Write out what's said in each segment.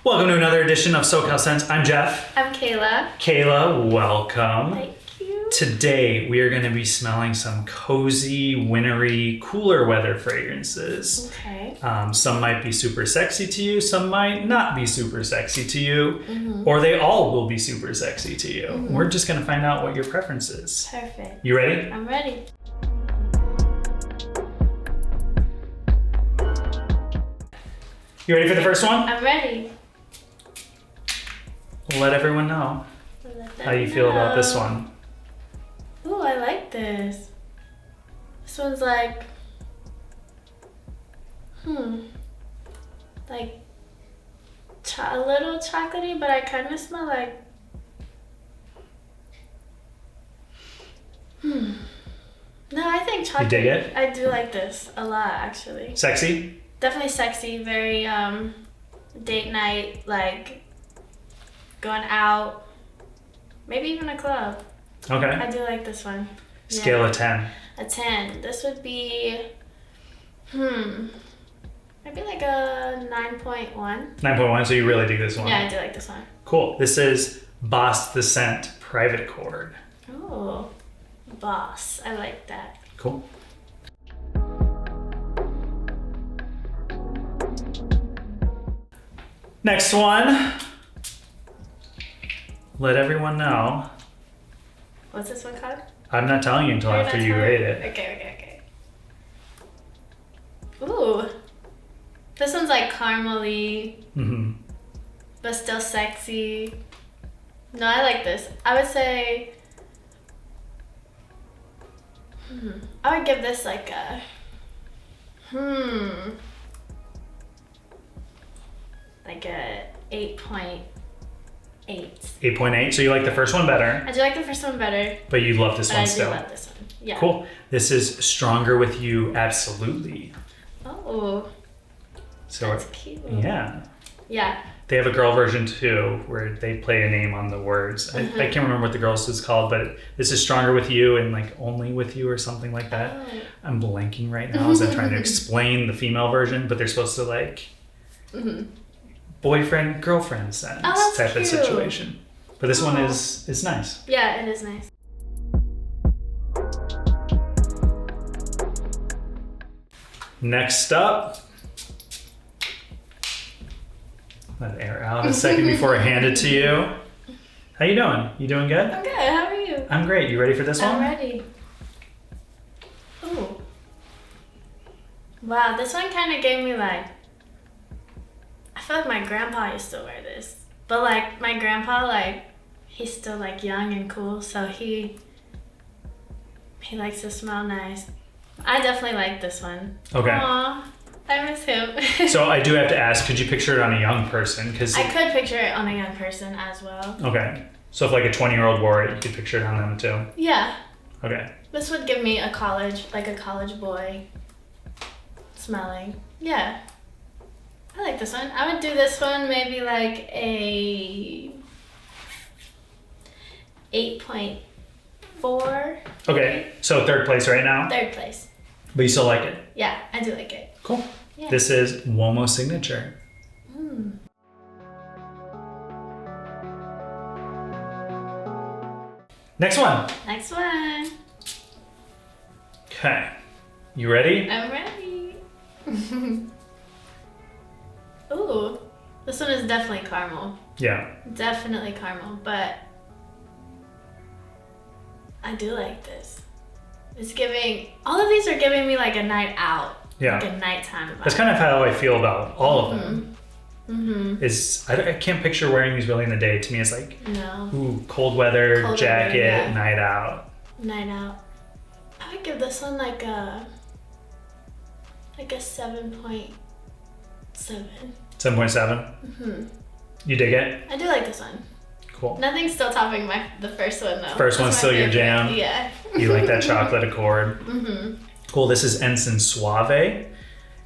Welcome to another edition of SoCal Scents. I'm Jeff. I'm Kayla. Kayla, welcome. Thank you. Today we are going to be smelling some cozy, wintry, cooler weather fragrances. Okay. Some might be super sexy to you, some might not be super sexy to you, or they all will be super sexy to you. We're just going to find out what your preference is. Perfect. You ready? I'm ready. You ready for the first one? I'm ready. Let everyone know how you feel about this one. Ooh, I like this. This one's like, like a little chocolatey, but I kind of smell like, No, I think chocolate. You dig it? I do like this a lot, actually. Sexy? Definitely sexy, very date night, like going out, maybe even a club. Okay. I do like this one. Scale Yeah. of 10. A 10. This would be, maybe like a 9.1. 9.1, so you really dig this one. Yeah, I do like this one. Cool. This is Boss the Scent Private Accord. Oh, Boss. I like that. Cool. Next one. Let everyone know. What's this one called? I'm not telling you until You're after not you telling- rate it. Okay. Ooh. This one's like caramely, but still sexy. No, I like this. I would say, I would give this like a, like a 8.8. 8.8. So you like the first one better, I do like the first one better, but you love this but one I do still. love this one. Yeah. Cool. This is Stronger With You, Absolutely. Oh, So that's cute. yeah. Yeah. They have a girl version too, where they play a name on the words. I can't remember what the girl's is called, but this is Stronger With You and like Only With You or something like that. Oh. I'm blanking right now as I'm trying to explain the female version, but they're supposed to like boyfriend, girlfriend sense that's type cute. of situation. But this one is nice. Yeah, it is nice. Next up, let it air out a second before I hand it to you. How you doing? You doing good? I'm good. How are you? I'm great. You ready for this I'm one? ready. Ooh. Wow, this one kind of gave me like, I feel like my grandpa used to wear this. But like my grandpa, like he's still like young and cool, so he likes to smell nice. I definitely like this one. Okay. Aw, I miss him. So I do have to ask, could you picture it on a young person? Because I could picture it on a young person as well. okay. So if like a 20-year-old wore it, you could picture it on them too. Yeah. Okay. This would give me a college boy smelling. Yeah. I like this one. I would do this one maybe like a 8.4. Okay. So third place right now, Third place. but you still like it. Yeah, I do like it. Cool. Yeah. This is Uomo Signature. Next one. Next one. Okay. You ready? I'm ready. Ooh, this one is definitely caramel. Yeah. Definitely caramel, but I do like this. It's giving, all of these are giving me like a night out. Yeah. Like a nighttime vibe. That's kind of how I feel about all of them. I can't picture wearing these really in the day. To me, it's like, No. ooh, cold weather, Cold jacket, weather, yeah. night out. Night out. I would give this one like a 7.7. 7.7. You dig it? I do like this one. Cool. Nothing's still topping the first one though. First one's That's still my your favorite. jam? Yeah. You like that chocolate accord? Cool. This is Encens Suave.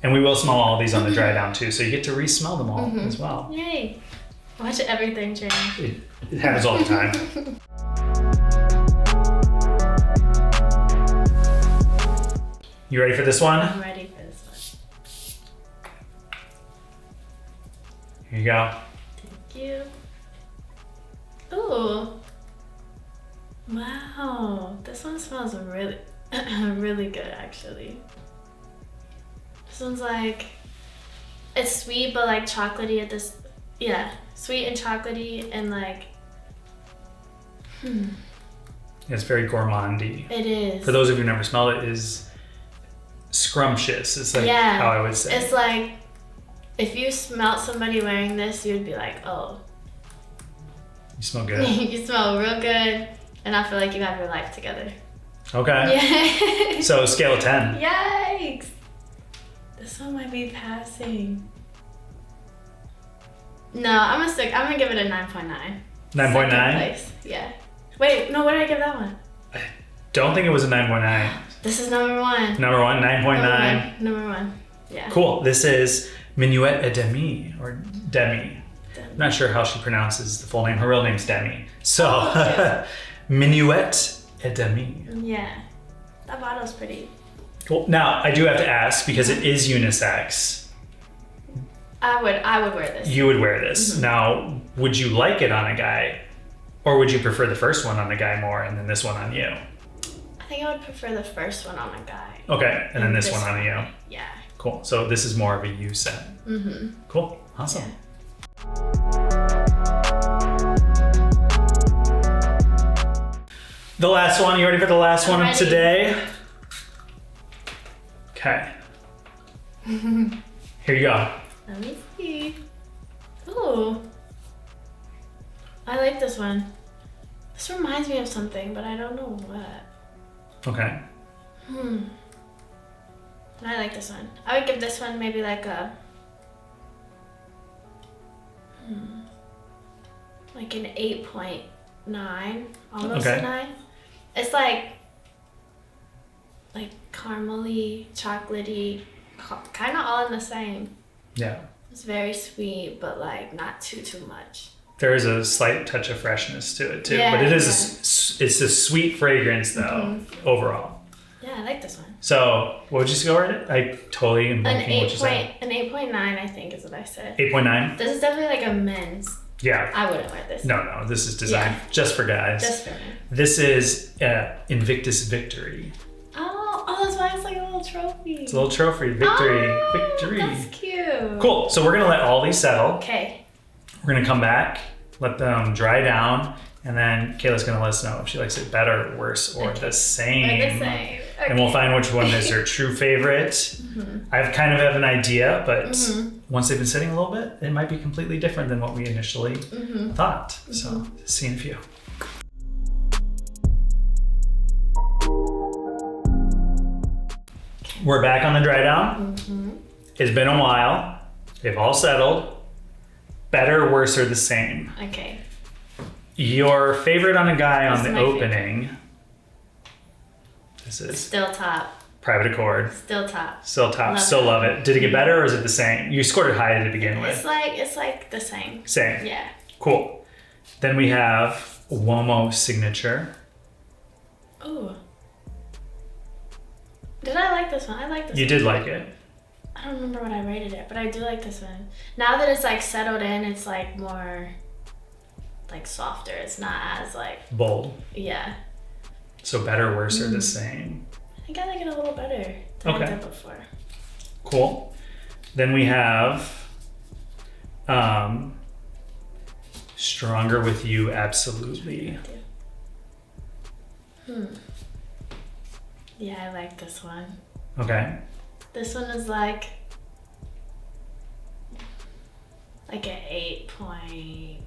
And we will smell all of these on the dry down too, so you get to re-smell them all as well. Yay. Watch everything change. It happens all the time. You ready for this one? I'm ready for this one. Here you go. you. Ooh. Wow. This one smells really, really good actually. This one's like, it's sweet but like chocolatey at this, yeah, sweet and chocolatey and like, It's very gourmandy. It is. For those of you who never smelled it, is scrumptious. It's like how I would say. It's like, if you smelled somebody wearing this, you'd be like, oh. You smell good. You smell real good, and I feel like you have your life together. Okay. Yeah. So scale of 10. Yikes. This one might be passing. No, I'm gonna give it a 9.9. 9.9? Place. Yeah. Wait, no, what did I give that one? I don't think it was a 9.9. This is number one. Number one, 9.9. Number one. Yeah. Cool. This is Minuet et Demi, or Demi. I'm not sure how she pronounces the full name. Her real name's Demi. So, Minuet et Demi. Yeah. That bottle's pretty. Cool. Now, I do have to ask, because it is unisex. I would wear this. You would wear this. Mm-hmm. Now, would you like it on a guy? Or would you prefer the first one on a guy more and then this one on you? I think I would prefer the first one on a guy. Okay, and then this one on you. Yeah. Cool. So this is more of a you set. Mm-hmm. Cool. Awesome. Yeah. The last one. You ready for the last one of today? Okay. Here you go. Let me see. Ooh. I like this one. This reminds me of something, but I don't know what. Okay. I like this one. I would give this one maybe like a like an 8.9, almost a 9. It's like caramely, chocolatey, kind of all in the same. Yeah. It's very sweet, but like not too much. There is a slight touch of freshness to it too, yeah, but it is it's a sweet fragrance though, overall. Yeah, I like this one. So, what would you score it? I totally am blanking what you said. An 8.9, I think is what I said. 8.9? This is definitely like a men's. Yeah. I wouldn't wear this. No, this is designed just for guys. Just for me. This is Invictus Victory. Oh, that's why it's like a little trophy. It's a little trophy. Victory. That's cute. Cool. So we're going to let all these settle. Okay. We're going to come back, let them dry down, and then Kayla's going to let us know if she likes it better, worse, or the same. Or the same. Okay. And we'll find which one is her true favorite. I kind of have an idea, but once they've been sitting a little bit, it might be completely different than what we initially thought. So, see you in a few. We're back on the dry down. It's been a while. They've all settled. Better, worse, or the same. Okay. Your favorite on a guy on the opening. Favorite. This is still top. Private Accord. Still top. Still top. Still love it. Did it get better or is it the same? You scored it high to begin with. It's like the same. Same. Yeah. Cool. Then we have Uomo Signature. Ooh. Did I like this one? I like this one. You did like it. I don't remember what I rated it, but I do like this one. Now that it's like settled in, it's like more like softer. It's not as like bold. Yeah. So better, worse, or the same? I think I like it a little better than I did before. Cool. Then we have Stronger With You, Absolutely. Yeah, I like this one. Okay. This one is like an 8.5.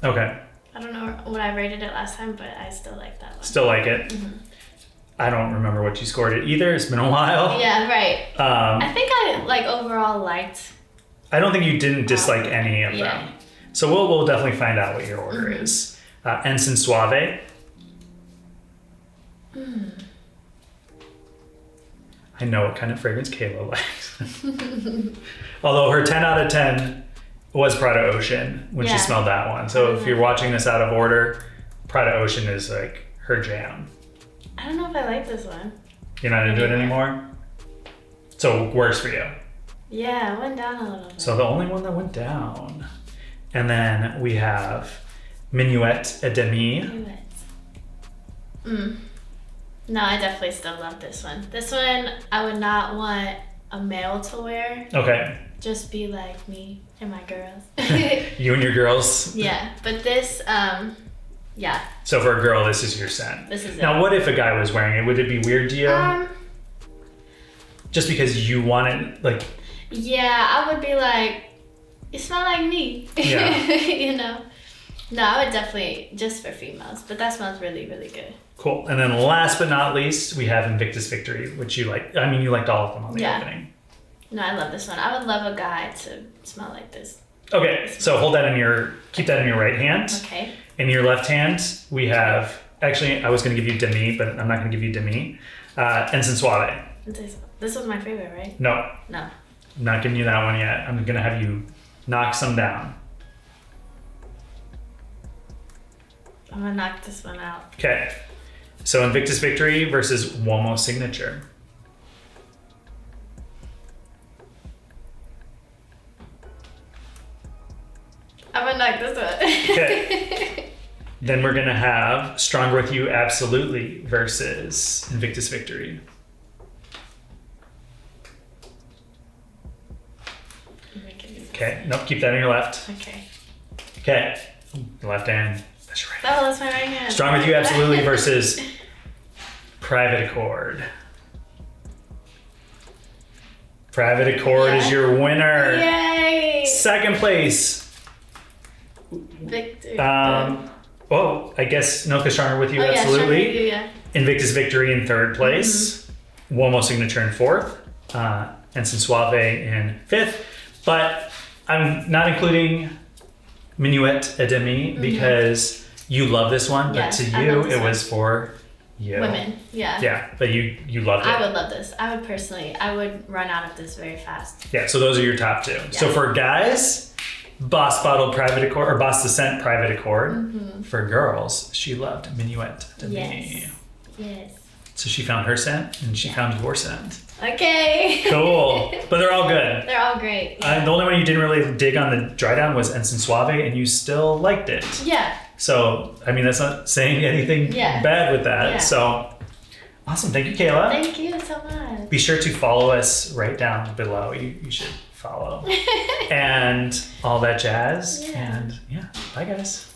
Okay. I don't know what I rated it last time, but I still like that one. Still like it? I don't remember what you scored it either. It's been a while. Yeah, right. I think I like overall liked. I don't think you didn't dislike any of them. So we'll definitely find out what your order is. Encens Suave. I know what kind of fragrance Kayla likes. Although her 10 out of 10 was Prada Ocean when she smelled that one. So if you're watching this out of order, Prada Ocean is like her jam. I don't know if I like this one. You're not into it anymore? So it works for you. Yeah, it went down a little bit. So the only one that went down. And then we have Minuet et Demi. Minuet. No, I definitely still love this one. This one, I would not want a male to wear. Okay. Just be like me and my girls. You and your girls? Yeah, but this, yeah. So for a girl, this is your scent. This is it. Now, what if a guy was wearing it? Would it be weird to you? Just because you want it, like... Yeah, I would be like, you smell like me. Yeah. You know? No, I would definitely, just for females, but that smells really, really good. Cool. And then last but not least, we have Invictus Victory, which you like. I mean, you liked all of them on the opening. No, I love this one. I would love a guy to smell like this. Okay, so keep that in your right hand. Okay. In your left hand, we have, actually, I was going to give you Demi, but I'm not going to give you Demi. Encens Suave. This was my favorite, right? No. No. I'm not giving you that one yet. I'm going to have you knock some down. I'm going to knock this one out. Okay. So Invictus Victory versus Uomo Signature. I'm going to knock this one. Okay. Then we're going to have Stronger With You Absolutely versus Invictus Victory. Okay. Nope. Keep that in your left. Okay. Okay. Your left hand. That's your right hand. Oh, that's my right hand. Strong With You Absolutely versus Private Accord. Private Accord is your winner. Yay! Second place. Victory. Oh, I guess no, because Stronger With You Stronger Absolutely. With You, yeah. Invictus Victory in third place. Uomo Signature in fourth. Encens Suave in fifth. But I'm not including Minuet et Demi because you love this one, but Yes, to I you love this it one. was for you. Women, yeah. Yeah, but you loved it. I would love this. I would run out of this very fast. Yeah, so those are your top two. So for guys, Boss Bottle Private Accord or Boss Descent Private Accord. For girls, she loved Minuet et Demi. Yes. So she found her scent and she found your scent. Okay. Cool. But they're all good. They're all great. The only one you didn't really dig on the dry down was Encens Suave, and you still liked it. Yeah. So, I mean, that's not saying anything bad with that. Yeah. So, awesome. Thank you, Kayla. Thank you so much. Be sure to follow us right down below. You should follow. And all that jazz. Yeah. And yeah, bye, guys.